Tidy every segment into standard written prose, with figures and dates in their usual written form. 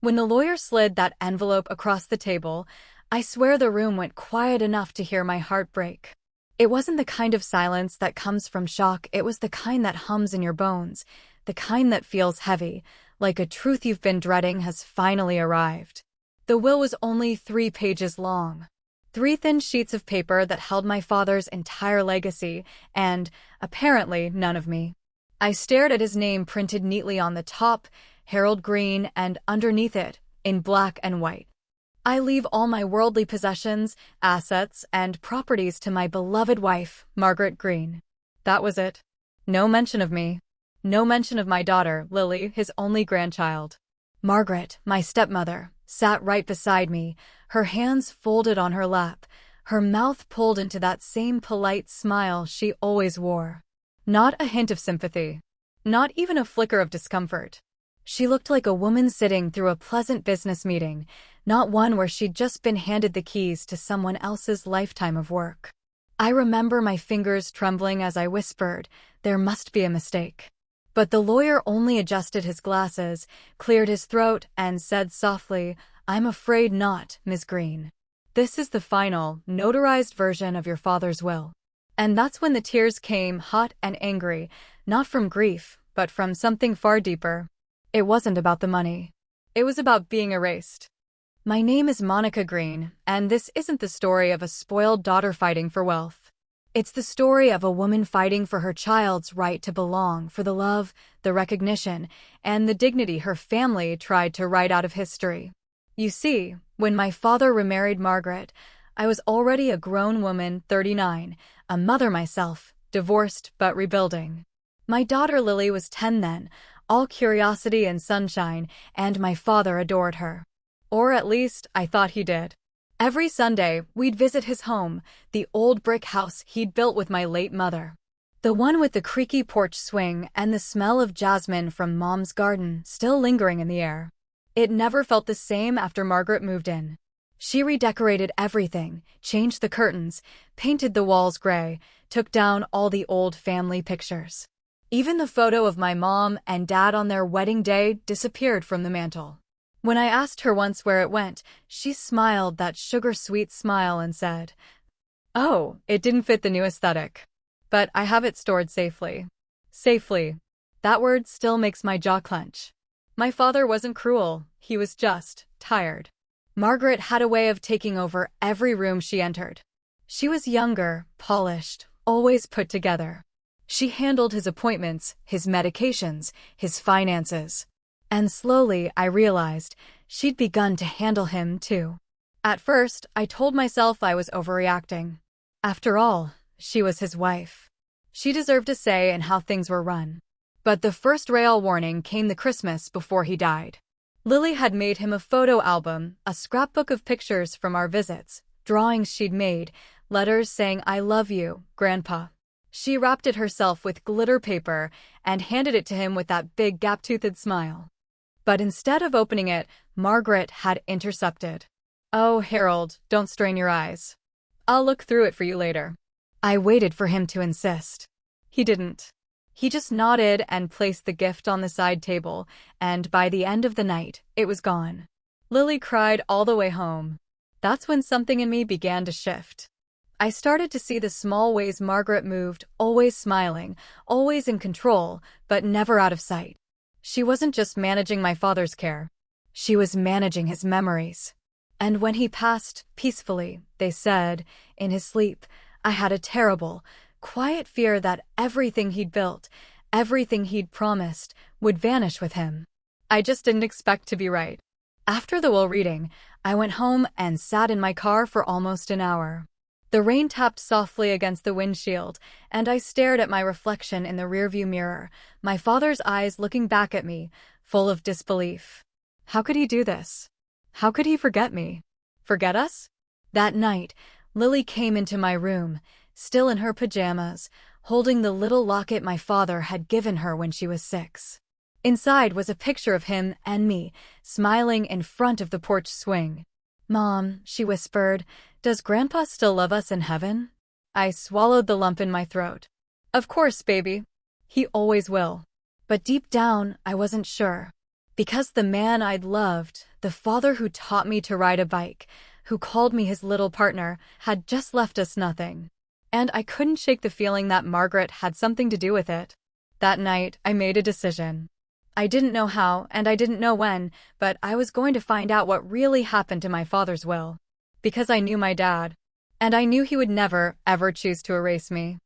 When the lawyer slid that envelope across the table, I swear the room went quiet enough to hear my heart break. It wasn't the kind of silence that comes from shock, it was the kind that hums in your bones, the kind that feels heavy, like a truth you've been dreading has finally arrived. The will was only 3 pages long. 3 thin sheets of paper that held my father's entire legacy, and, apparently, none of me. I stared at his name printed neatly on the top, Harold Green, and underneath it, in black and white. I leave all my worldly possessions, assets, and properties to my beloved wife, Margaret Green. That was it. No mention of me. No mention of my daughter, Lily, his only grandchild. Margaret, my stepmother, sat right beside me, her hands folded on her lap, her mouth pulled into that same polite smile she always wore. Not a hint of sympathy. Not even a flicker of discomfort. She looked like a woman sitting through a pleasant business meeting, not one where she'd just been handed the keys to someone else's lifetime of work. I remember my fingers trembling as I whispered, "There must be a mistake." But the lawyer only adjusted his glasses, cleared his throat, and said softly, "I'm afraid not, Ms. Green. This is the final, notarized version of your father's will." And that's when the tears came, hot and angry, not from grief, but from something far deeper. It wasn't about the money. It was about being erased. My name is Monica Green, and this isn't the story of a spoiled daughter fighting for wealth. It's the story of a woman fighting for her child's right to belong, for the love, the recognition, and the dignity her family tried to write out of history. You see, when my father remarried Margaret, I was already a grown woman, 39, a mother myself, divorced but rebuilding. My daughter Lily was 10 then, all curiosity and sunshine, and my father adored her. Or at least, I thought he did. Every Sunday, we'd visit his home, the old brick house he'd built with my late mother. The one with the creaky porch swing and the smell of jasmine from Mom's garden still lingering in the air. It never felt the same after Margaret moved in. She redecorated everything, changed the curtains, painted the walls gray, took down all the old family pictures. Even the photo of my mom and dad on their wedding day disappeared from the mantel. When I asked her once where it went, she smiled that sugar-sweet smile and said, "Oh, it didn't fit the new aesthetic. But I have it stored safely." Safely. That word still makes my jaw clench. My father wasn't cruel, he was just tired. Margaret had a way of taking over every room she entered. She was younger, polished, always put together. She handled his appointments, his medications, his finances. And slowly, I realized, she'd begun to handle him too. At first, I told myself I was overreacting. After all, she was his wife. She deserved a say in how things were run. But the first real warning came the Christmas before he died. Lily had made him a photo album, a scrapbook of pictures from our visits, drawings she'd made, letters saying "I love you, Grandpa." She wrapped it herself with glitter paper and handed it to him with that big gap-toothed smile. But instead of opening it, Margaret had intercepted. "Oh, Harold, don't strain your eyes. I'll look through it for you later." I waited for him to insist. He didn't. He just nodded and placed the gift on the side table, and by the end of the night, it was gone. Lily cried all the way home. That's when something in me began to shift. I started to see the small ways Margaret moved, always smiling, always in control, but never out of sight. She wasn't just managing my father's care. She was managing his memories. And when he passed, peacefully, they said, in his sleep, I had a terrible, quiet fear that everything he'd built, everything he'd promised, would vanish with him. I just didn't expect to be right. After the will reading, I went home and sat in my car for almost an hour. The rain tapped softly against the windshield, and I stared at my reflection in the rearview mirror, my father's eyes looking back at me, full of disbelief. How could he do this? How could he forget me? Forget us? That night, Lily came into my room, still in her pajamas, holding the little locket my father had given her when she was 6. Inside was a picture of him and me, smiling in front of the porch swing. "Mom," she whispered, "does Grandpa still love us in heaven?" I swallowed the lump in my throat. "Of course, baby. He always will." But deep down, I wasn't sure. Because the man I'd loved, the father who taught me to ride a bike, who called me his little partner, had just left us nothing. And I couldn't shake the feeling that Margaret had something to do with it. That night, I made a decision. I didn't know how, and I didn't know when, but I was going to find out what really happened to my father's will. Because I knew my dad. And I knew he would never, ever choose to erase me.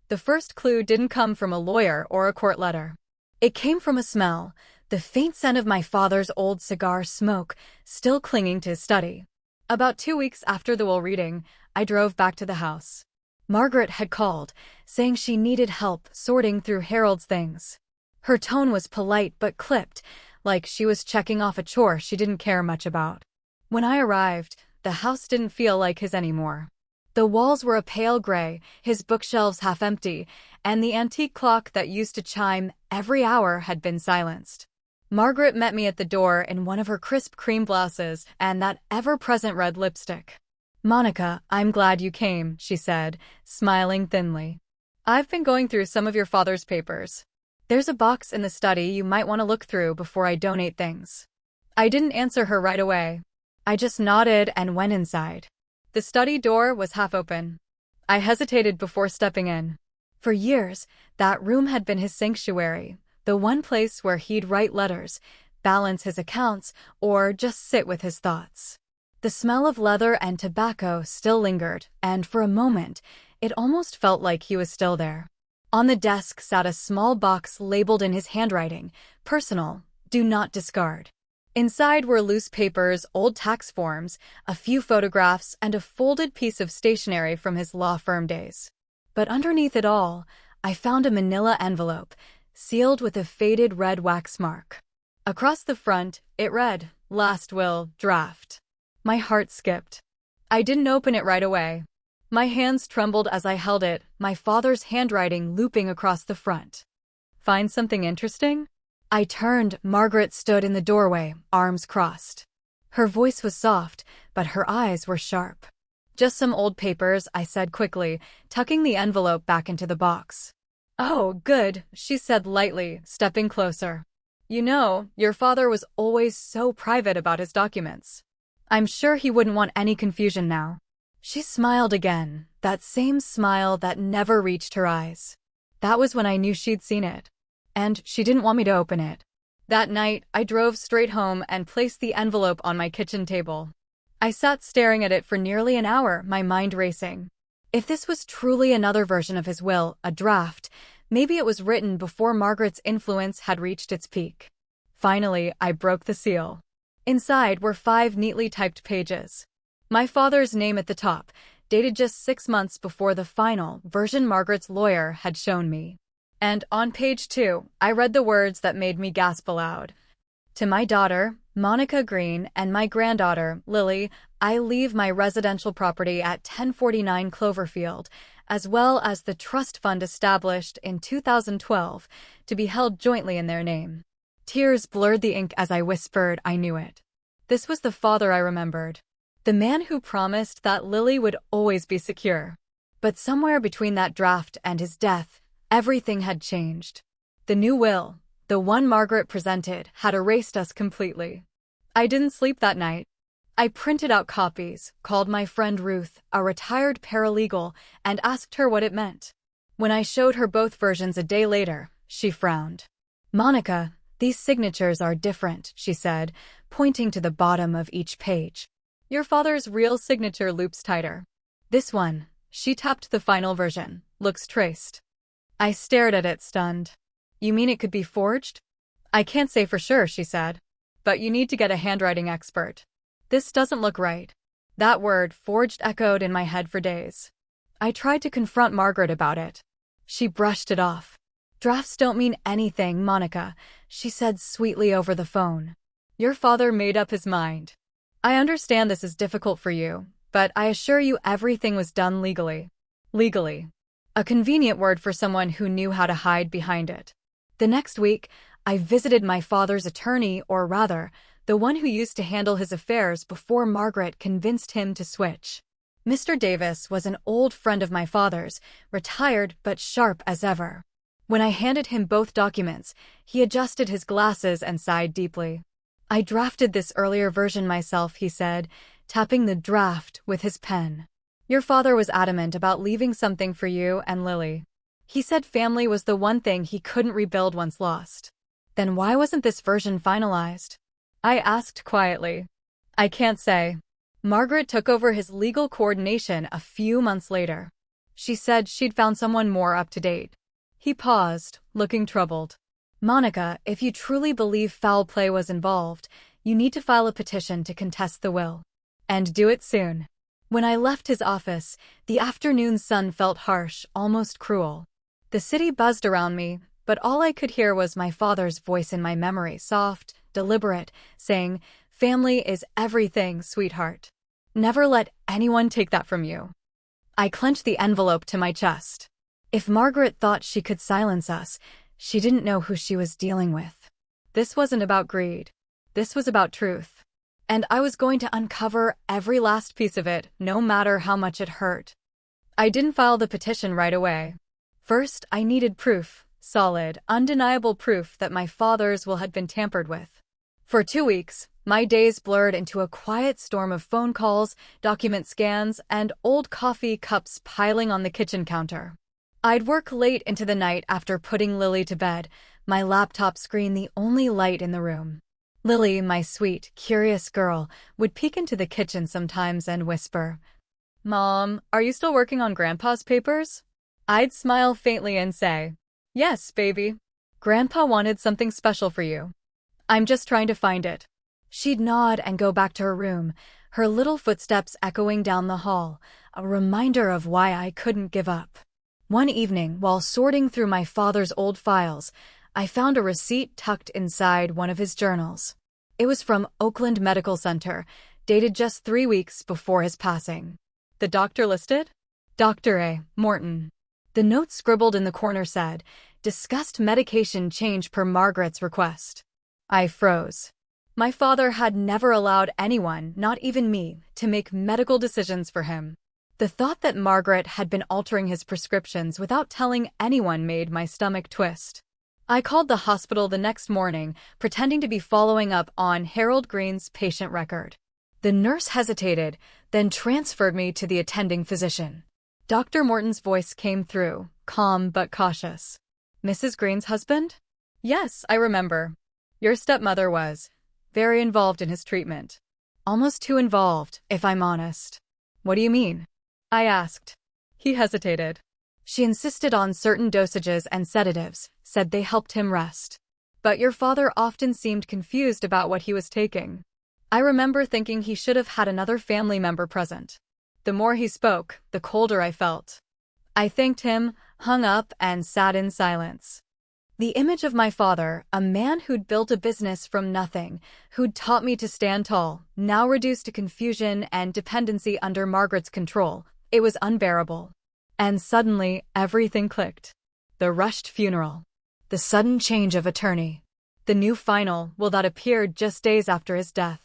The first clue didn't come from a lawyer or a court letter. It came from a smell, the faint scent of my father's old cigar smoke, still clinging to his study. About 2 weeks after the will reading, I drove back to the house. Margaret had called, saying she needed help sorting through Harold's things. Her tone was polite but clipped, like she was checking off a chore she didn't care much about. When I arrived, the house didn't feel like his anymore. The walls were a pale gray, his bookshelves half empty, and the antique clock that used to chime every hour had been silenced. Margaret met me at the door in one of her crisp cream blouses and that ever-present red lipstick. "Monica, I'm glad you came," she said, smiling thinly. "I've been going through some of your father's papers. There's a box in the study you might want to look through before I donate things." I didn't answer her right away. I just nodded and went inside. The study door was half open. I hesitated before stepping in. For years, that room had been his sanctuary, the one place where he'd write letters, balance his accounts, or just sit with his thoughts. The smell of leather and tobacco still lingered, and for a moment, it almost felt like he was still there. On the desk sat a small box labeled in his handwriting, "Personal, do not discard." Inside were loose papers, old tax forms, a few photographs, and a folded piece of stationery from his law firm days. But underneath it all, I found a manila envelope, sealed with a faded red wax mark. Across the front, it read, "Last will, draft." My heart skipped. I didn't open it right away. My hands trembled as I held it, my father's handwriting looping across the front. "Find something interesting?" I turned. Margaret stood in the doorway, arms crossed. Her voice was soft, but her eyes were sharp. "Just some old papers," I said quickly, tucking the envelope back into the box. "Oh, good," she said lightly, stepping closer. "You know, your father was always so private about his documents. I'm sure he wouldn't want any confusion now." She smiled again, that same smile that never reached her eyes. That was when I knew she'd seen it. And she didn't want me to open it. That night, I drove straight home and placed the envelope on my kitchen table. I sat staring at it for nearly an hour, my mind racing. If this was truly another version of his will, a draft, maybe it was written before Margaret's influence had reached its peak. Finally, I broke the seal. Inside were 5 neatly typed pages. My father's name at the top, dated just 6 months before the final version Margaret's lawyer had shown me. And on page 2, I read the words that made me gasp aloud. "To my daughter, Monica Green, and my granddaughter, Lily, I leave my residential property at 1049 Cloverfield, as well as the trust fund established in 2012 to be held jointly in their name." Tears blurred the ink as I whispered I knew it. This was the father I remembered. The man who promised that Lily would always be secure. But somewhere between that draft and his death, everything had changed. The new will, the one Margaret presented, had erased us completely. I didn't sleep that night. I printed out copies, called my friend Ruth, a retired paralegal, and asked her what it meant. When I showed her both versions a day later, she frowned. "Monica, these signatures are different," she said, pointing to the bottom of each page. "Your father's real signature loops tighter. This one," she tapped the final version, "looks traced." I stared at it, stunned. "You mean it could be forged?" "I can't say for sure," she said. "But you need to get a handwriting expert. This doesn't look right." That word, forged, echoed in my head for days. I tried to confront Margaret about it. She brushed it off. "Drafts don't mean anything, Monica," she said sweetly over the phone. "Your father made up his mind. I understand this is difficult for you, but I assure you everything was done legally." Legally. A convenient word for someone who knew how to hide behind it. The next week, I visited my father's attorney, or rather, the one who used to handle his affairs before Margaret convinced him to switch. Mr. Davis was an old friend of my father's, retired but sharp as ever. When I handed him both documents, he adjusted his glasses and sighed deeply. I drafted this earlier version myself, he said, tapping the draft with his pen. Your father was adamant about leaving something for you and Lily. He said family was the one thing he couldn't rebuild once lost. Then why wasn't this version finalized? I asked quietly. I can't say. Margaret took over his legal coordination a few months later. She said she'd found someone more up to date. He paused, looking troubled. Monica, if you truly believe foul play was involved, you need to file a petition to contest the will. And do it soon. When I left his office, the afternoon sun felt harsh, almost cruel. The city buzzed around me, but all I could hear was my father's voice in my memory, soft, deliberate, saying, "Family is everything, sweetheart. Never let anyone take that from you." I clenched the envelope to my chest. If Margaret thought she could silence us, she didn't know who she was dealing with. This wasn't about greed. This was about truth. And I was going to uncover every last piece of it, no matter how much it hurt. I didn't file the petition right away. First, I needed proof, solid, undeniable proof that my father's will had been tampered with. For 2 weeks, my days blurred into a quiet storm of phone calls, document scans, and old coffee cups piling on the kitchen counter. I'd work late into the night after putting Lily to bed, my laptop screen the only light in the room. Lily, my sweet, curious girl, would peek into the kitchen sometimes and whisper, "Mom, are you still working on Grandpa's papers?" I'd smile faintly and say, "Yes, baby. Grandpa wanted something special for you. I'm just trying to find it." She'd nod and go back to her room, her little footsteps echoing down the hall, a reminder of why I couldn't give up. One evening, while sorting through my father's old files, I found a receipt tucked inside one of his journals. It was from Oakland Medical Center, dated just 3 weeks before his passing. The doctor listed? Dr. A. Morton. The note scribbled in the corner said, "Discussed medication change per Margaret's request." I froze. My father had never allowed anyone, not even me, to make medical decisions for him. The thought that Margaret had been altering his prescriptions without telling anyone made my stomach twist. I called the hospital the next morning, pretending to be following up on Harold Green's patient record. The nurse hesitated, then transferred me to the attending physician. Dr. Morton's voice came through, calm but cautious. "Mrs. Green's husband?" "Yes, I remember. Your stepmother was very involved in his treatment. Almost too involved, if I'm honest." "What do you mean?" I asked. He hesitated. "She insisted on certain dosages and sedatives, said they helped him rest. But your father often seemed confused about what he was taking. I remember thinking he should have had another family member present." The more he spoke, the colder I felt. I thanked him, hung up, and sat in silence. The image of my father, a man who'd built a business from nothing, who'd taught me to stand tall, now reduced to confusion and dependency under Margaret's control, it was unbearable. And suddenly, everything clicked. The rushed funeral. The sudden change of attorney. The new final will that appeared just days after his death.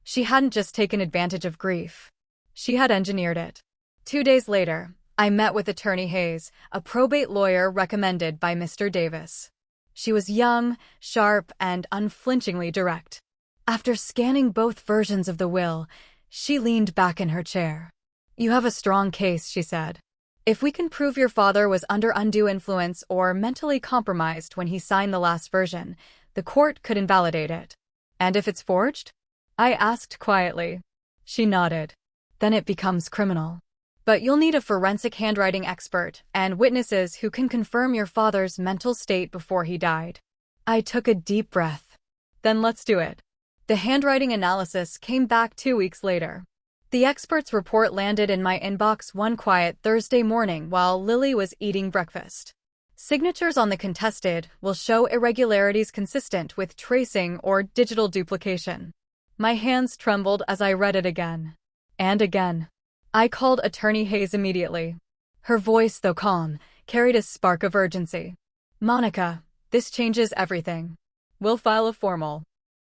She hadn't just taken advantage of grief. She had engineered it. 2 days later, I met with Attorney Hayes, a probate lawyer recommended by Mr. Davis. She was young, sharp, and unflinchingly direct. After scanning both versions of the will, she leaned back in her chair. "You have a strong case," she said. "If we can prove your father was under undue influence or mentally compromised when he signed the last version, the court could invalidate it." "And if it's forged?" I asked quietly. She nodded. "Then it becomes criminal. But you'll need a forensic handwriting expert and witnesses who can confirm your father's mental state before he died." I took a deep breath. "Then let's do it." The handwriting analysis came back 2 weeks later. The expert's report landed in my inbox one quiet Thursday morning while Lily was eating breakfast. Signatures on the contested will show irregularities consistent with tracing or digital duplication. My hands trembled as I read it again. And again. I called Attorney Hayes immediately. Her voice, though calm, carried a spark of urgency. "Monica, this changes everything. We'll file a formal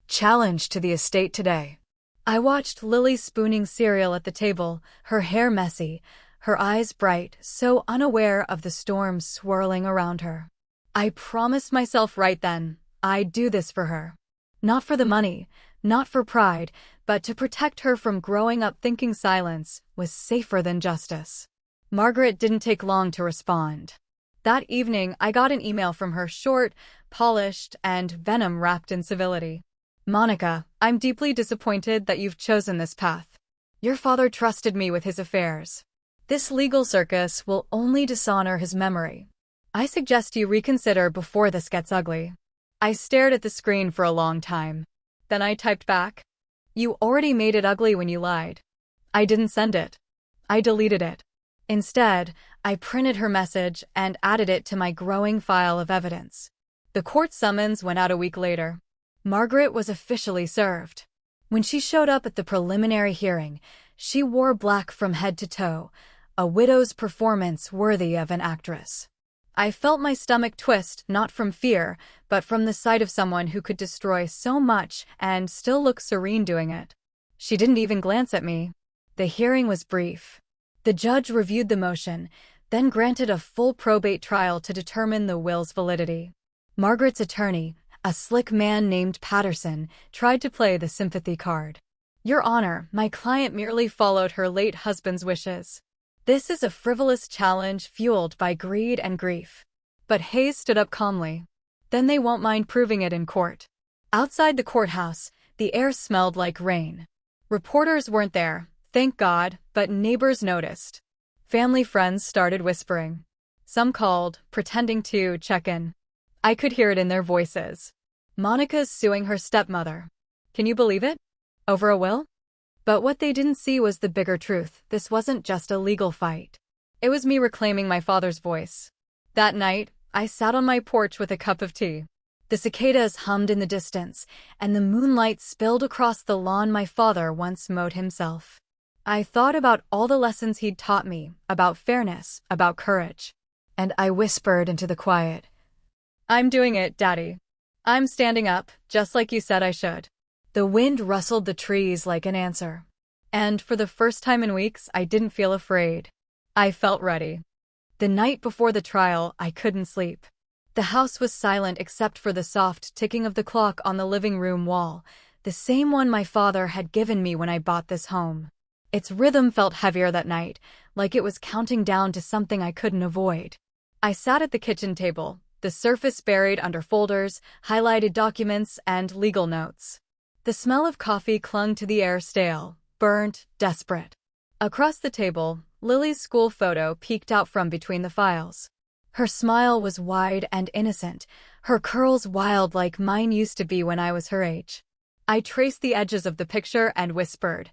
challenge to the estate today." I watched Lily spooning cereal at the table, her hair messy, her eyes bright, so unaware of the storm swirling around her. I promised myself right then, I'd do this for her. Not for the money, Not for pride, but to protect her from growing up thinking silence was safer than justice. Margaret didn't take long to respond. That evening, I got an email from her, short, polished, and venom-wrapped in civility. Monica, I'm deeply disappointed that you've chosen this path. Your father trusted me with his affairs. This legal circus will only dishonor his memory. I suggest you reconsider before this gets ugly. I stared at the screen for a long time. Then I typed back. You already made it ugly when you lied. I didn't send it. I deleted it. Instead, I printed her message and added it to my growing file of evidence. The court summons went out a week later. Margaret was officially served. When she showed up at the preliminary hearing, she wore black from head to toe, a widow's performance worthy of an actress. I felt my stomach twist, not from fear, but from the sight of someone who could destroy so much and still look serene doing it. She didn't even glance at me. The hearing was brief. The judge reviewed the motion, then granted a full probate trial to determine the will's validity. Margaret's attorney, a slick man named Patterson, tried to play the sympathy card. Your Honor, my client merely followed her late husband's wishes. This is a frivolous challenge fueled by greed and grief. But Hayes stood up calmly. Then they won't mind proving it in court. Outside the courthouse, the air smelled like rain. Reporters weren't there, thank God, but neighbors noticed. Family friends started whispering. Some called, pretending to check in. I could hear it in their voices. Monica's suing her stepmother. Can you believe it? Over a will? But what they didn't see was the bigger truth. This wasn't just a legal fight. It was me reclaiming my father's voice. That night, I sat on my porch with a cup of tea. The cicadas hummed in the distance, and the moonlight spilled across the lawn my father once mowed himself. I thought about all the lessons he'd taught me, about fairness, about courage. And I whispered into the quiet. I'm doing it, Daddy. I'm standing up, just like you said I should. The wind rustled the trees like an answer. And for the first time in weeks, I didn't feel afraid. I felt ready. The night before the trial, I couldn't sleep. The house was silent except for the soft ticking of the clock on the living room wall, the same one my father had given me when I bought this home. Its rhythm felt heavier that night, like it was counting down to something I couldn't avoid. I sat at the kitchen table, the surface buried under folders, highlighted documents, and legal notes. The smell of coffee clung to the air, stale, burnt, desperate. Across the table, Lily's school photo peeked out from between the files. Her smile was wide and innocent, her curls wild like mine used to be when I was her age. I traced the edges of the picture and whispered,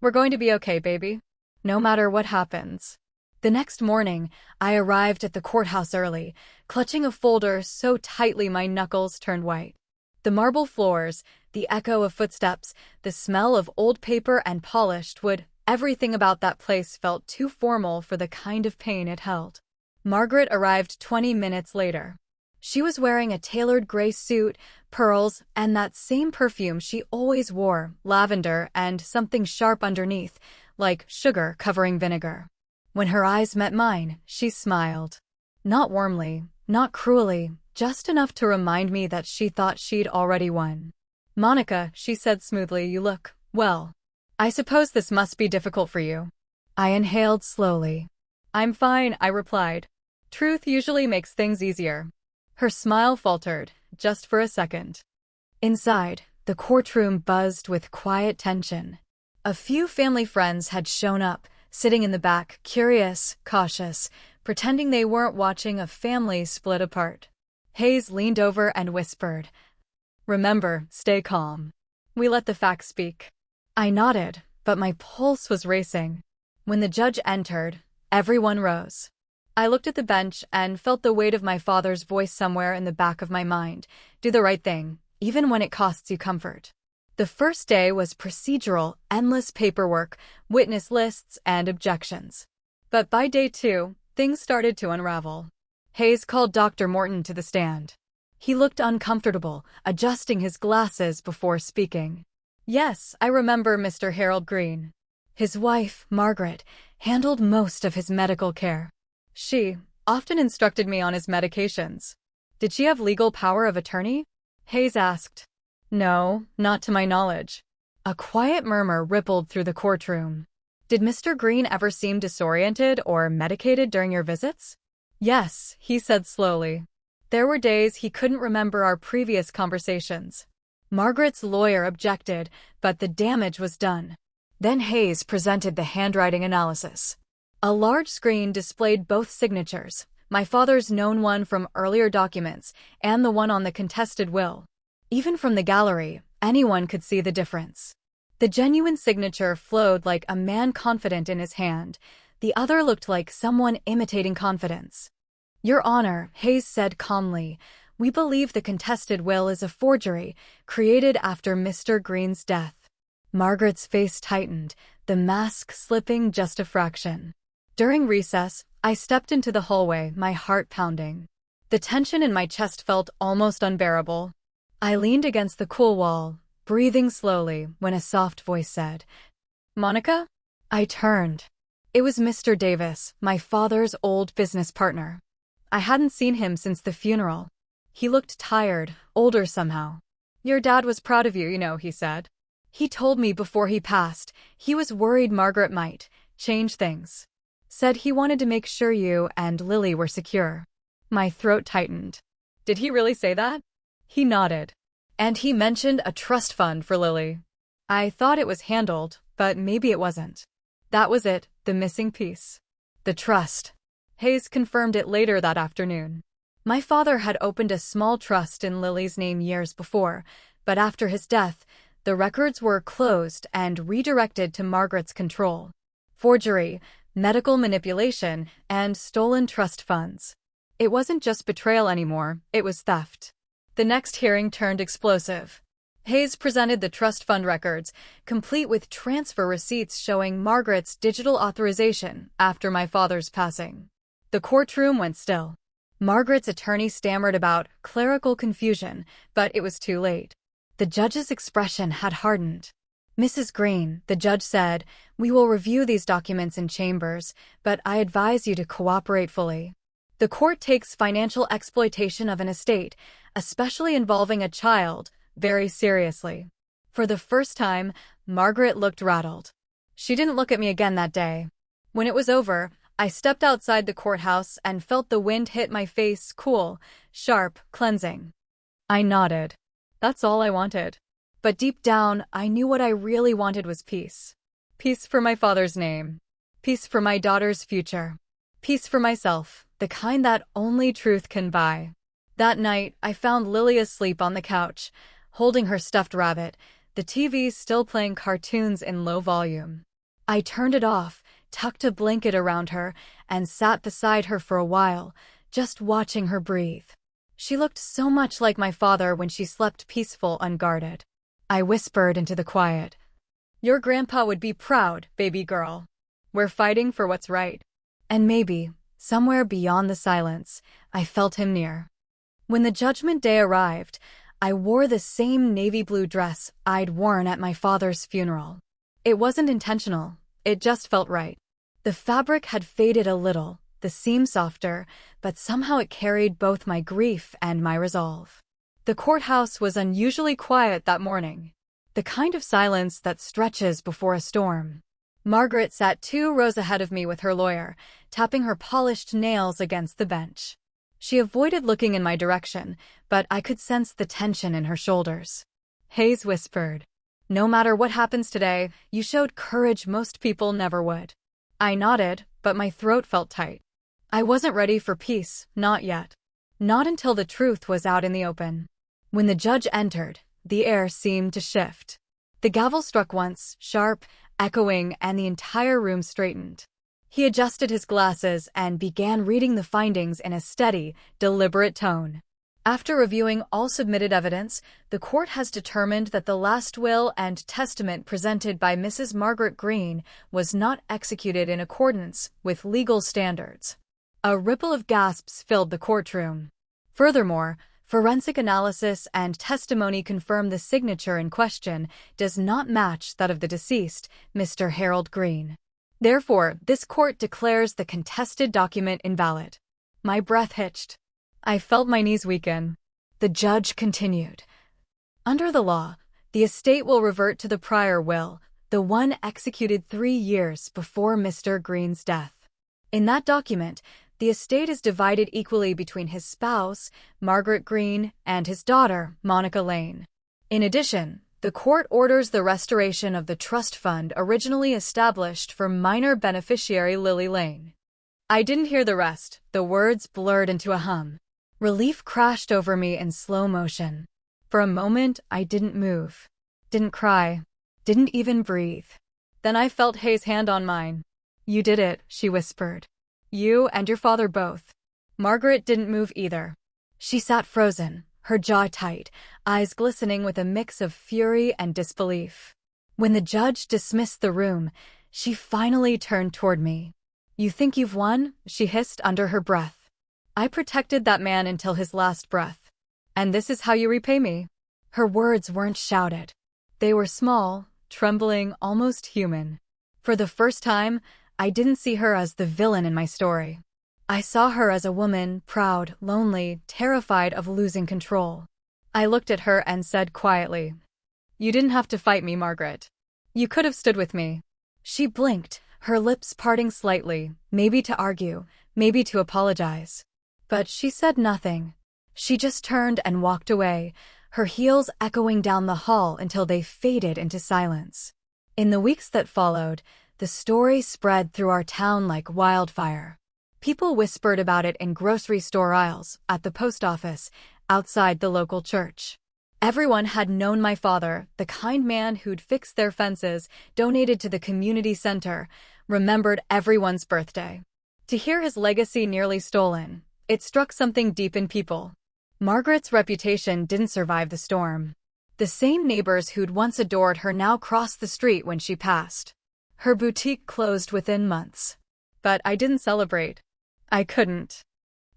"We're going to be okay, baby. No matter what happens." The next morning, I arrived at the courthouse early, clutching a folder so tightly my knuckles turned white. The marble floors, the echo of footsteps, the smell of old paper and polished wood, everything about that place felt too formal for the kind of pain it held. Margaret arrived 20 minutes later. She was wearing a tailored gray suit, pearls, and that same perfume she always wore, lavender and something sharp underneath, like sugar covering vinegar. When her eyes met mine, she smiled. Not warmly, not cruelly, just enough to remind me that she thought she'd already won. "Monica," she said smoothly, "you look, well. I suppose this must be difficult for you." I inhaled slowly. "I'm fine," I replied. "Truth usually makes things easier." Her smile faltered, just for a second. Inside, the courtroom buzzed with quiet tension. A few family friends had shown up, sitting in the back, curious, cautious, pretending they weren't watching a family split apart. Hayes leaned over and whispered, "Remember, stay calm. We let the facts speak." I nodded, but my pulse was racing. When the judge entered, everyone rose. I looked at the bench and felt the weight of my father's voice somewhere in the back of my mind. Do the right thing, even when it costs you comfort. The first day was procedural, endless paperwork, witness lists, and objections. But by day 2, things started to unravel. Hayes called Dr. Morton to the stand. He looked uncomfortable, adjusting his glasses before speaking. "Yes, I remember Mr. Harold Green. His wife, Margaret, handled most of his medical care. She often instructed me on his medications." "Did she have legal power of attorney?" Hayes asked. No, not to my knowledge. A quiet murmur rippled through the courtroom. Did Mr. Green ever seem disoriented or medicated during your visits? Yes, he said slowly. There were days he couldn't remember our previous conversations. Margaret's lawyer objected, but the damage was done. Then Hayes presented the handwriting analysis. A large screen displayed both signatures, my father's known one from earlier documents and the one on the contested will. Even from the gallery, anyone could see the difference. The genuine signature flowed like a man confident in his hand. The other looked like someone imitating confidence. Your Honor, Hayes said calmly, we believe the contested will is a forgery, created after Mr. Green's death. Margaret's face tightened, the mask slipping just a fraction. During recess, I stepped into the hallway, my heart pounding. The tension in my chest felt almost unbearable. I leaned against the cool wall, breathing slowly, when a soft voice said, Monica? I turned. It was Mr. Davis, my father's old business partner. I hadn't seen him since the funeral. He looked tired, older somehow. Your dad was proud of you, he said. He told me before he passed, he was worried Margaret might change things. Said he wanted to make sure you and Lily were secure. My throat tightened. Did he really say that? He nodded. And he mentioned a trust fund for Lily. I thought it was handled, but maybe it wasn't. That was it, the missing piece. The trust. Hayes confirmed it later that afternoon. My father had opened a small trust in Lily's name years before, but after his death, the records were closed and redirected to Margaret's control. Forgery, medical manipulation, and stolen trust funds. It wasn't just betrayal anymore, it was theft. The next hearing turned explosive. Hayes presented the trust fund records, complete with transfer receipts showing Margaret's digital authorization after my father's passing. The courtroom went still. Margaret's attorney stammered about clerical confusion, but it was too late. The judge's expression had hardened. Mrs. Green, the judge said, we will review these documents in chambers, but I advise you to cooperate fully. The court takes financial exploitation of an estate, especially involving a child, very seriously. For the first time, Margaret looked rattled. She didn't look at me again that day. When it was over, I stepped outside the courthouse and felt the wind hit my face, cool, sharp, cleansing. I nodded. That's all I wanted. But deep down, I knew what I really wanted was peace. Peace for my father's name. Peace for my daughter's future. Peace for myself, the kind that only truth can buy. That night, I found Lily asleep on the couch, holding her stuffed rabbit, the TV still playing cartoons in low volume. I turned it off, tucked a blanket around her, and sat beside her for a while, just watching her breathe. She looked so much like my father when she slept peaceful, unguarded. I whispered into the quiet. Your grandpa would be proud, baby girl. We're fighting for what's right. And maybe, somewhere beyond the silence, I felt him near. When the judgment day arrived, I wore the same navy blue dress I'd worn at my father's funeral. It wasn't intentional, it just felt right. The fabric had faded a little, the seam softer, but somehow it carried both my grief and my resolve. The courthouse was unusually quiet that morning, the kind of silence that stretches before a storm. Margaret sat 2 rows ahead of me with her lawyer, tapping her polished nails against the bench. She avoided looking in my direction, but I could sense the tension in her shoulders. Hayes whispered, No matter what happens today, you showed courage most people never would. I nodded, but my throat felt tight. I wasn't ready for peace, not yet. Not until the truth was out in the open. When the judge entered, the air seemed to shift. The gavel struck once, sharp, echoing, and the entire room straightened. He adjusted his glasses and began reading the findings in a steady, deliberate tone. After reviewing all submitted evidence, the court has determined that the last will and testament presented by Mrs. Margaret Green was not executed in accordance with legal standards. A ripple of gasps filled the courtroom. Furthermore, forensic analysis and testimony confirm the signature in question does not match that of the deceased, Mr. Harold Green. Therefore, this court declares the contested document invalid. My breath hitched. I felt my knees weaken. The judge continued. Under the law, the estate will revert to the prior will, the one executed 3 years before Mr. Green's death. In that document, the estate is divided equally between his spouse, Margaret Green, and his daughter, Monica Lane. In addition, the court orders the restoration of the trust fund originally established for minor beneficiary Lily Lane. I didn't hear the rest, the words blurred into a hum. Relief crashed over me in slow motion. For a moment, I didn't move, didn't cry, didn't even breathe. Then I felt Hayes' hand on mine. "You did it," she whispered. "You and your father both." Margaret didn't move either. She sat frozen, her jaw tight, eyes glistening with a mix of fury and disbelief. When the judge dismissed the room, she finally turned toward me. "You think you've won?" she hissed under her breath. "I protected that man until his last breath. And this is how you repay me." Her words weren't shouted. They were small, trembling, almost human. For the first time, I didn't see her as the villain in my story. I saw her as a woman, proud, lonely, terrified of losing control. I looked at her and said quietly, "You didn't have to fight me, Margaret. You could have stood with me." She blinked, her lips parting slightly, maybe to argue, maybe to apologize. But she said nothing. She just turned and walked away, her heels echoing down the hall until they faded into silence. In the weeks that followed, the story spread through our town like wildfire. People whispered about it in grocery store aisles, at the post office, outside the local church. Everyone had known my father, the kind man who'd fixed their fences, donated to the community center, remembered everyone's birthday. To hear his legacy nearly stolen, it struck something deep in people. Margaret's reputation didn't survive the storm. The same neighbors who'd once adored her now crossed the street when she passed. Her boutique closed within months. But I didn't celebrate. I couldn't.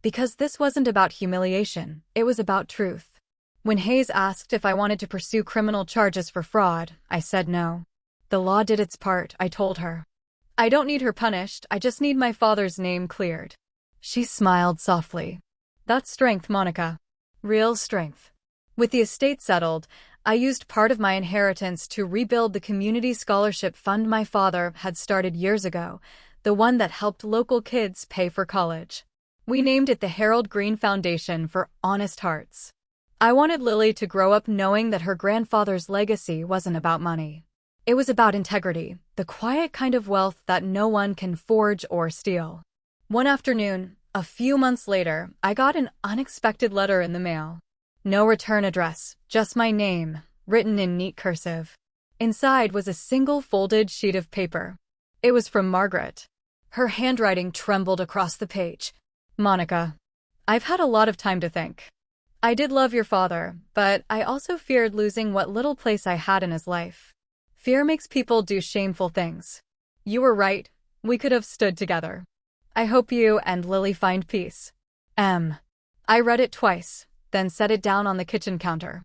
Because this wasn't about humiliation, it was about truth. When Hayes asked if I wanted to pursue criminal charges for fraud, I said no. The law did its part, I told her. I don't need her punished, I just need my father's name cleared. She smiled softly. That's strength, Monica. Real strength. With the estate settled, I used part of my inheritance to rebuild the community scholarship fund my father had started years ago, the one that helped local kids pay for college. We named it the Harold Green Foundation for Honest Hearts. I wanted Lily to grow up knowing that her grandfather's legacy wasn't about money. It was about integrity, the quiet kind of wealth that no one can forge or steal. One afternoon, a few months later, I got an unexpected letter in the mail. No return address, just my name, written in neat cursive. Inside was a single folded sheet of paper. It was from Margaret. Her handwriting trembled across the page. "Monica, I've had a lot of time to think. I did love your father, but I also feared losing what little place I had in his life. Fear makes people do shameful things. You were right, we could have stood together. I hope you and Lily find peace. M." I read it twice, then set it down on the kitchen counter.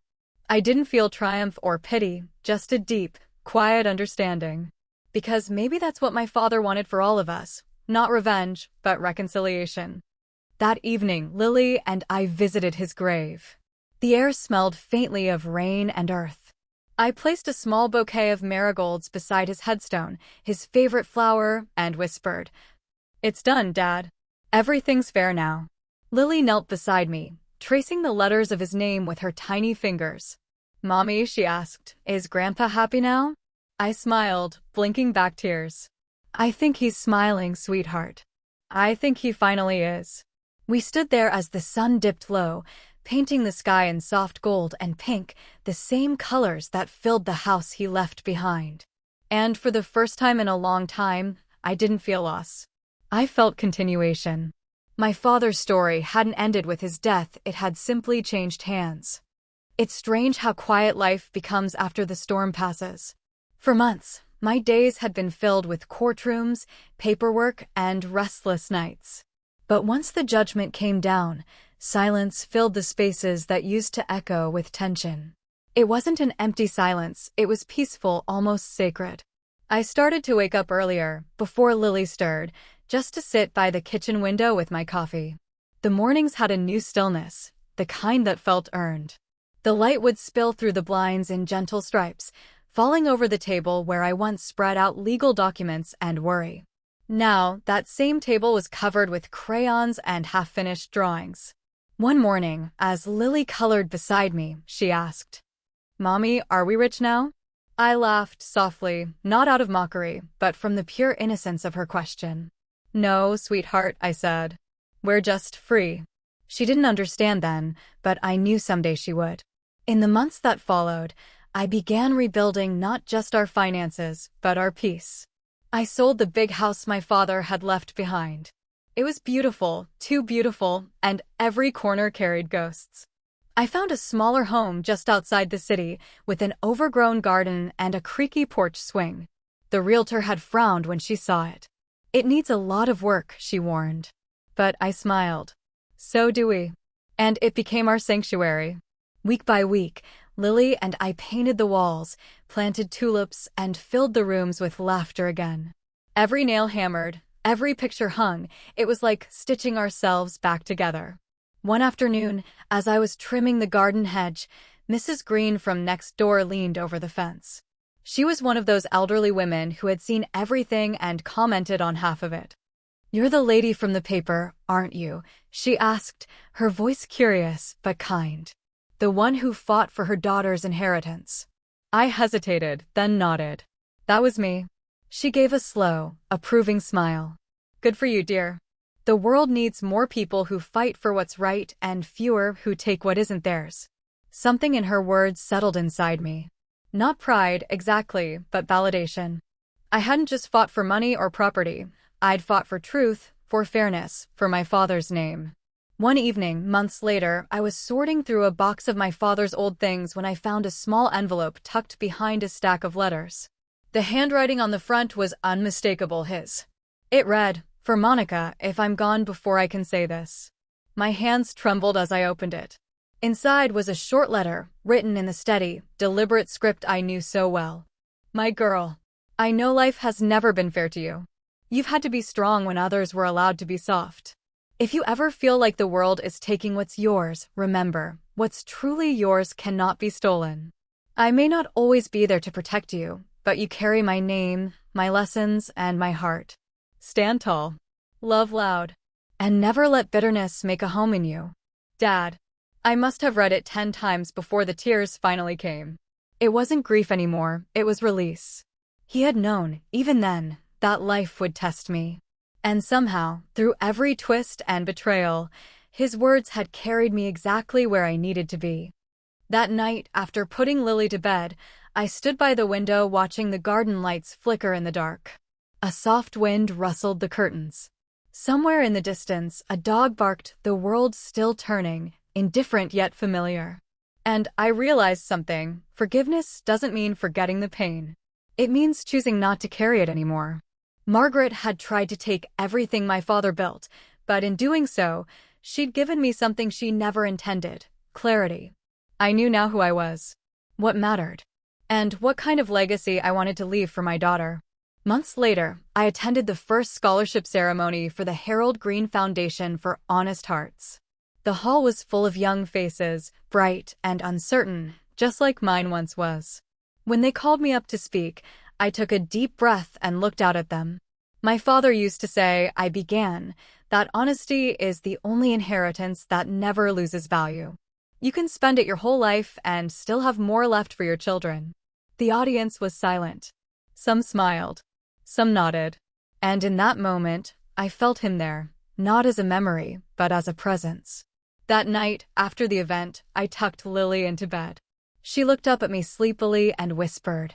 I didn't feel triumph or pity, just a deep, quiet understanding. Because maybe that's what my father wanted for all of us, not revenge, but reconciliation. That evening, Lily and I visited his grave. The air smelled faintly of rain and earth. I placed a small bouquet of marigolds beside his headstone, his favorite flower, and whispered, "It's done, Dad. Everything's fair now." Lily knelt beside me, tracing the letters of his name with her tiny fingers. "Mommy," she asked, "is Grandpa happy now?" I smiled, blinking back tears. "I think he's smiling, sweetheart. I think he finally is." We stood there as the sun dipped low, painting the sky in soft gold and pink, the same colors that filled the house he left behind. And for the first time in a long time, I didn't feel loss. I felt continuation. My father's story hadn't ended with his death, it had simply changed hands. It's strange how quiet life becomes after the storm passes. For months, my days had been filled with courtrooms, paperwork, and restless nights. But once the judgment came down, silence filled the spaces that used to echo with tension. It wasn't an empty silence, it was peaceful, almost sacred. I started to wake up earlier, before Lily stirred, just to sit by the kitchen window with my coffee. The mornings had a new stillness, the kind that felt earned. The light would spill through the blinds in gentle stripes, falling over the table where I once spread out legal documents and worry. Now, that same table was covered with crayons and half-finished drawings. One morning, as Lily colored beside me, she asked, "Mommy, are we rich now?" I laughed softly, not out of mockery, but from the pure innocence of her question. "No, sweetheart," I said. "We're just free." She didn't understand then, but I knew someday she would. In the months that followed, I began rebuilding not just our finances, but our peace. I sold the big house my father had left behind. It was beautiful, too beautiful, and every corner carried ghosts. I found a smaller home just outside the city, with an overgrown garden and a creaky porch swing. The realtor had frowned when she saw it. "It needs a lot of work," she warned. But I smiled. "So do we." And it became our sanctuary. Week by week, Lily and I painted the walls, planted tulips, and filled the rooms with laughter again. Every nail hammered, every picture hung, it was like stitching ourselves back together. One afternoon, as I was trimming the garden hedge, Mrs. Green from next door leaned over the fence. She was one of those elderly women who had seen everything and commented on half of it. "You're the lady from the paper, aren't you?" she asked, her voice curious but kind. "The one who fought for her daughter's inheritance." I hesitated, then nodded. "That was me." She gave a slow, approving smile. "Good for you, dear. The world needs more people who fight for what's right and fewer who take what isn't theirs." Something in her words settled inside me. Not pride, exactly, but validation. I hadn't just fought for money or property. I'd fought for truth, for fairness, for my father's name. One evening, months later, I was sorting through a box of my father's old things when I found a small envelope tucked behind a stack of letters. The handwriting on the front was unmistakable his. It read, "For Monica, if I'm gone before I can say this." My hands trembled as I opened it. Inside was a short letter, written in the steady, deliberate script I knew so well. "My girl, I know life has never been fair to you. You've had to be strong when others were allowed to be soft. If you ever feel like the world is taking what's yours, remember, what's truly yours cannot be stolen. I may not always be there to protect you, but you carry my name, my lessons, and my heart. Stand tall. Love loud. And never let bitterness make a home in you." Dad. I must have read it 10 times before the tears finally came. It wasn't grief anymore, it was release. He had known, even then, that life would test me. And somehow, through every twist and betrayal, his words had carried me exactly where I needed to be. That night, after putting Lily to bed, I stood by the window watching the garden lights flicker in the dark. A soft wind rustled the curtains. Somewhere in the distance, a dog barked, the world still turning, indifferent yet familiar. And I realized something. Forgiveness doesn't mean forgetting the pain. It means choosing not to carry it anymore. Margaret had tried to take everything my father built, but in doing so, she'd given me something she never intended: clarity. I knew now who I was, what mattered, and what kind of legacy I wanted to leave for my daughter. Months later, I attended the first scholarship ceremony for the Harold Green Foundation for Honest Hearts. The hall was full of young faces, bright and uncertain, just like mine once was. When they called me up to speak, I took a deep breath and looked out at them. My father used to say, I began, that honesty is the only inheritance that never loses value. You can spend it your whole life and still have more left for your children. The audience was silent. Some smiled. Some nodded. And in that moment, I felt him there, not as a memory, but as a presence. That night, after the event, I tucked Lily into bed. She looked up at me sleepily and whispered,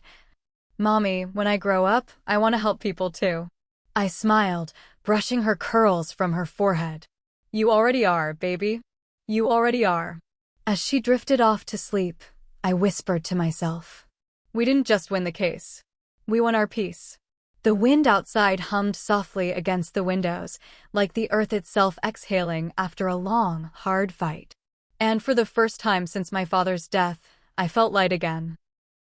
"Mommy, when I grow up, I want to help people too." I smiled, brushing her curls from her forehead. "You already are, baby. You already are." As she drifted off to sleep, I whispered to myself, "We didn't just win the case. We won our peace." The wind outside hummed softly against the windows, like the earth itself exhaling after a long, hard fight. And for the first time since my father's death, I felt light again.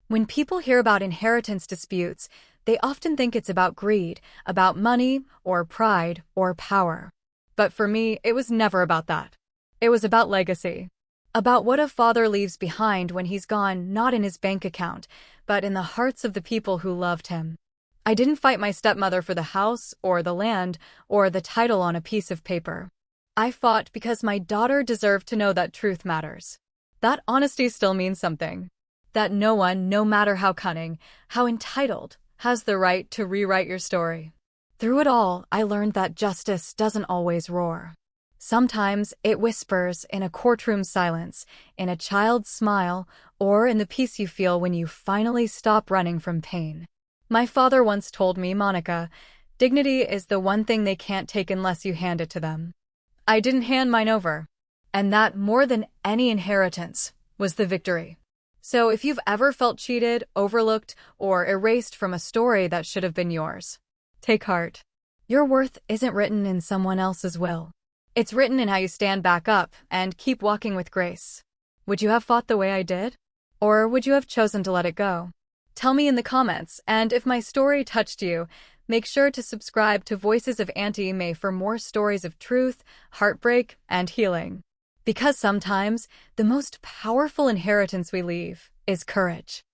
When people hear about inheritance disputes, they often think it's about greed, about money, or pride, or power. But for me, it was never about that. It was about legacy. About what a father leaves behind when he's gone, not in his bank account, but in the hearts of the people who loved him. I didn't fight my stepmother for the house, or the land, or the title on a piece of paper. I fought because my daughter deserved to know that truth matters. That honesty still means something. That no one, no matter how cunning, how entitled, has the right to rewrite your story. Through it all, I learned that justice doesn't always roar. Sometimes it whispers in a courtroom silence, in a child's smile, or in the peace you feel when you finally stop running from pain. My father once told me, Monica, dignity is the one thing they can't take unless you hand it to them. I didn't hand mine over. And that, more than any inheritance, was the victory. So if you've ever felt cheated, overlooked, or erased from a story that should have been yours, take heart. Your worth isn't written in someone else's will. It's written in how you stand back up and keep walking with grace. Would you have fought the way I did? Or would you have chosen to let it go? Tell me in the comments, and if my story touched you, make sure to subscribe to Voices of Auntie May for more stories of truth, heartbreak, and healing. Because sometimes, the most powerful inheritance we leave is courage.